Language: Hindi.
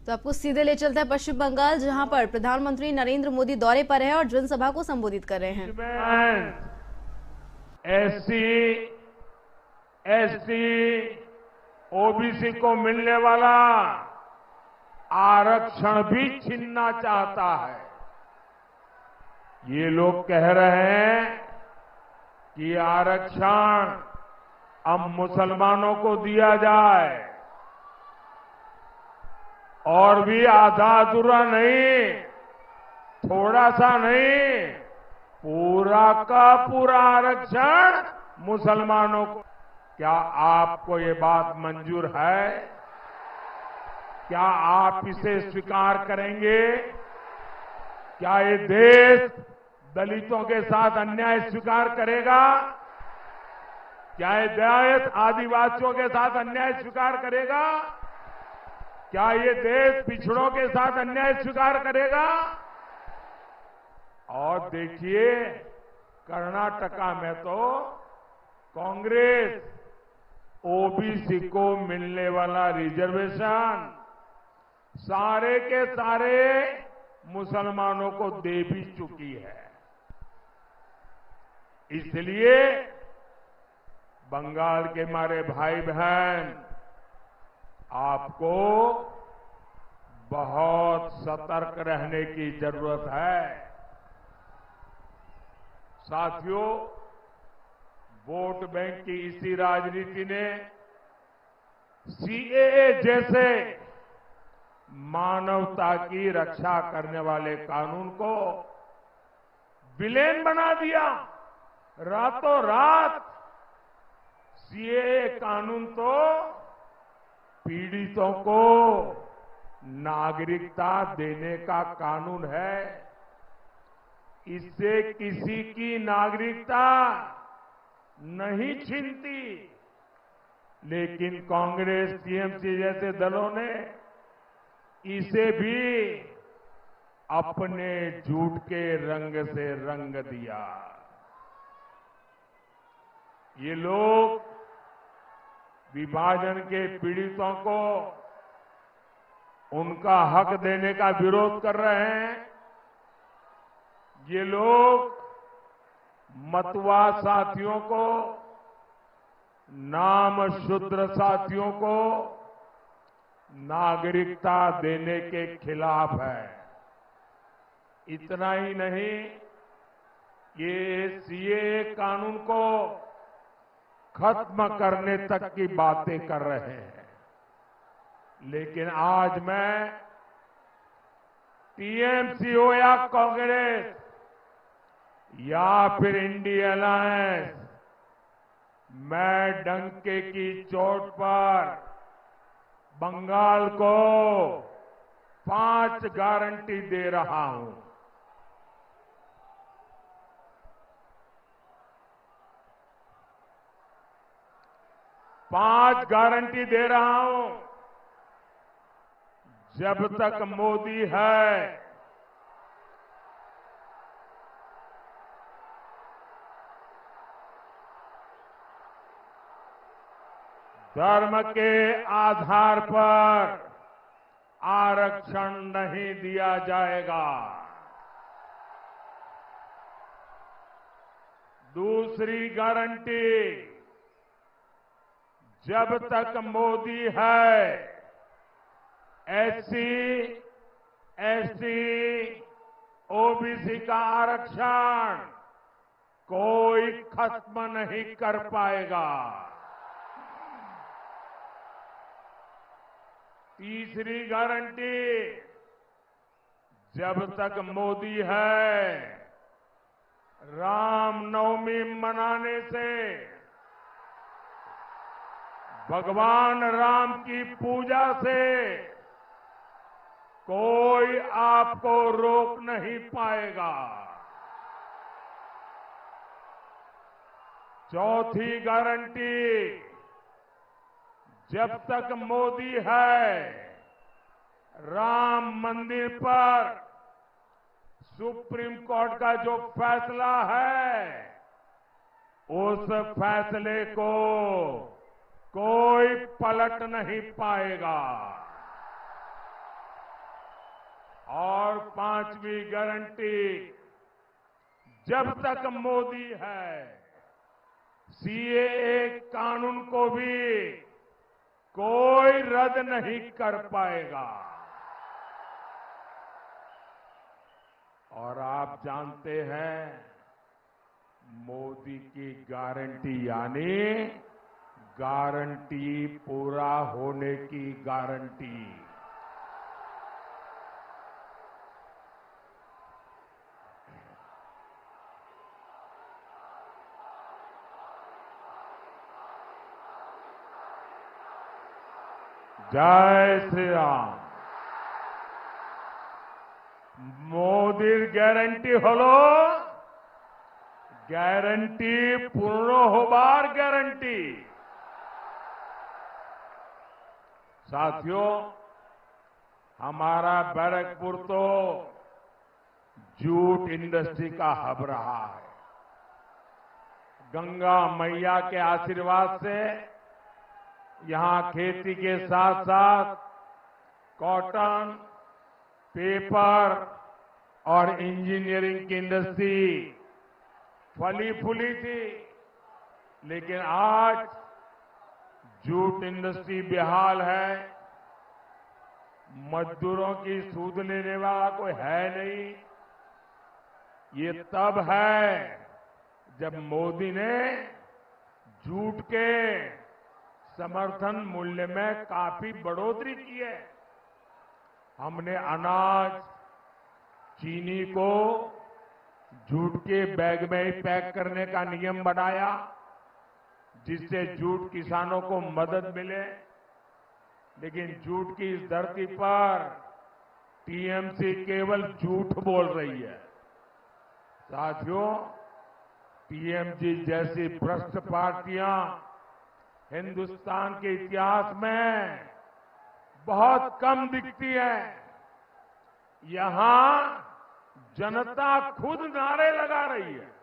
तो आपको सीधे ले चलता है पश्चिम बंगाल, जहां पर प्रधानमंत्री नरेंद्र मोदी दौरे पर है और जनसभा को संबोधित कर रहे हैं। एससी, एसटी, ओबीसी को मिलने वाला आरक्षण भी छीनना चाहता है। ये लोग कह रहे हैं कि आरक्षण अब मुसलमानों को दिया जाए, और भी आधा अधूरा नहीं, थोड़ा सा नहीं, पूरा का पूरा आरक्षण मुसलमानों को। क्या आपको ये बात मंजूर है? क्या आप इसे स्वीकार करेंगे? क्या ये देश दलितों के साथ अन्याय स्वीकार करेगा? क्या ये देश आदिवासियों के साथ अन्याय स्वीकार करेगा? क्या ये देश पिछड़ों के साथ अन्याय स्वीकार करेगा? और देखिए, कर्नाटका में तो कांग्रेस ओबीसी को मिलने वाला रिजर्वेशन सारे के सारे मुसलमानों को दे भी चुकी है। इसलिए बंगाल के हमारे भाई बहन, आपको बहुत सतर्क रहने की जरूरत है। साथियों, वोट बैंक की इसी राजनीति ने सीएए जैसे मानवता की रक्षा करने वाले कानून को विलेन बना दिया। रातों रात सीएए कानून तो पीड़ितों को नागरिकता देने का कानून है। इससे किसी की नागरिकता नहीं छीनती, लेकिन कांग्रेस, टीएमसी जैसे दलों ने इसे भी अपने झूठ के रंग से रंग दिया। ये लोग विभाजन के पीड़ितों को उनका हक देने का विरोध कर रहे हैं। ये लोग मतवा साथियों को, नाम शूद्र साथियों को नागरिकता देने के खिलाफ है। इतना ही नहीं, ये सीएए कानून को खत्म करने तक की बातें कर रहे हैं। लेकिन आज मैं टीएमसी हो या कांग्रेस या फिर इंडिया अलायंस, मैं डंके की चोट पर बंगाल को 5 गारंटी दे रहा हूं। पांच गारंटी दे रहा हूं। जब तक मोदी है, धर्म के आधार पर आरक्षण नहीं दिया जाएगा। दूसरी गारंटी, जब तक मोदी है, एससी, एसटी, ओबीसी का आरक्षण कोई खत्म नहीं कर पाएगा। तीसरी गारंटी, जब तक मोदी है, रामनवमी मनाने से, भगवान राम की पूजा से कोई आपको रोक नहीं पाएगा। चौथी गारंटी, जब तक मोदी है, राम मंदिर पर सुप्रीम कोर्ट का जो फैसला है, उस फैसले को कोई पलट नहीं पाएगा। और पांचवी गारंटी, जब तक मोदी है सीएए कानून को भी कोई रद्द नहीं कर पाएगा। और आप जानते हैं मोदी की गारंटी यानी गारंटी पूरा होने की गारंटी। जय श्री राम। मोदीर ग्यारंटी हलो ग्यारंटी पूर्ण होबार ग्यारंटी। साथियों, हमारा बैरकपुर तो जूट इंडस्ट्री का हब रहा है। गंगा मैया के आशीर्वाद से यहां खेती के साथ साथ कॉटन, पेपर और इंजीनियरिंग की इंडस्ट्री फली फूली थी, लेकिन आज जूट इंडस्ट्री बेहाल है। मजदूरों की सूद लेने वाला कोई है नहीं। ये तब है जब मोदी ने जूट के समर्थन मूल्य में काफी बढ़ोतरी की है। हमने अनाज, चीनी को जूट के बैग में ही पैक करने का नियम बनाया, जिससे जूट किसानों को मदद मिले। लेकिन जूट की इस धरती पर टीएमसी केवल झूठ बोल रही है। साथियों, टीएमसी जैसी भ्रष्ट पार्टियां हिंदुस्तान के इतिहास में बहुत कम दिखती है। यहां जनता खुद नारे लगा रही है।